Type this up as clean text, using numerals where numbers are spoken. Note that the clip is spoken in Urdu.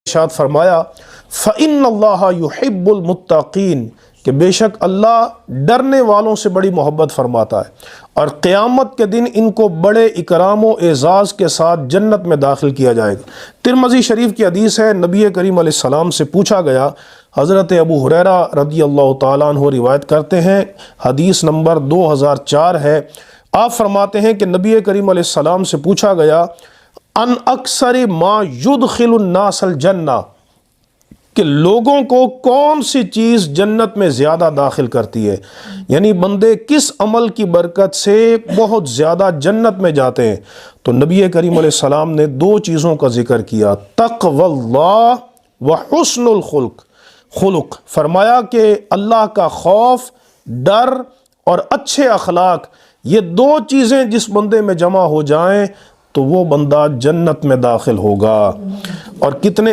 ارشاد فرمایا فَإِنَّ اللَّهَ يُحِبُّ الْمُتَّقِينَ کہ بے شک اللہ ڈرنے والوں سے بڑی محبت فرماتا ہے، اور قیامت کے دن ان کو بڑے اکرام و اعزاز کے ساتھ جنت میں داخل کیا جائے گا۔ ترمذی شریف کی حدیث ہے، نبی کریم علیہ السلام سے پوچھا گیا، حضرت ابو ہریرہ رضی اللہ تعالیٰ عنہ روایت کرتے ہیں، حدیث نمبر 2004 ہے، آپ فرماتے ہیں کہ نبی کریم علیہ السلام سے پوچھا گیا ان اکثر ما یدخل الناس الجنہ کہ لوگوں کو کون سی چیز جنت میں زیادہ داخل کرتی ہے، یعنی بندے کس عمل کی برکت سے بہت زیادہ جنت میں جاتے ہیں، تو نبی کریم علیہ السلام نے دو چیزوں کا ذکر کیا، تقوی اللہ و حسن خلق، فرمایا کہ اللہ کا خوف، ڈر اور اچھے اخلاق، یہ دو چیزیں جس بندے میں جمع ہو جائیں تو وہ بندہ جنت میں داخل ہوگا۔ اور کتنے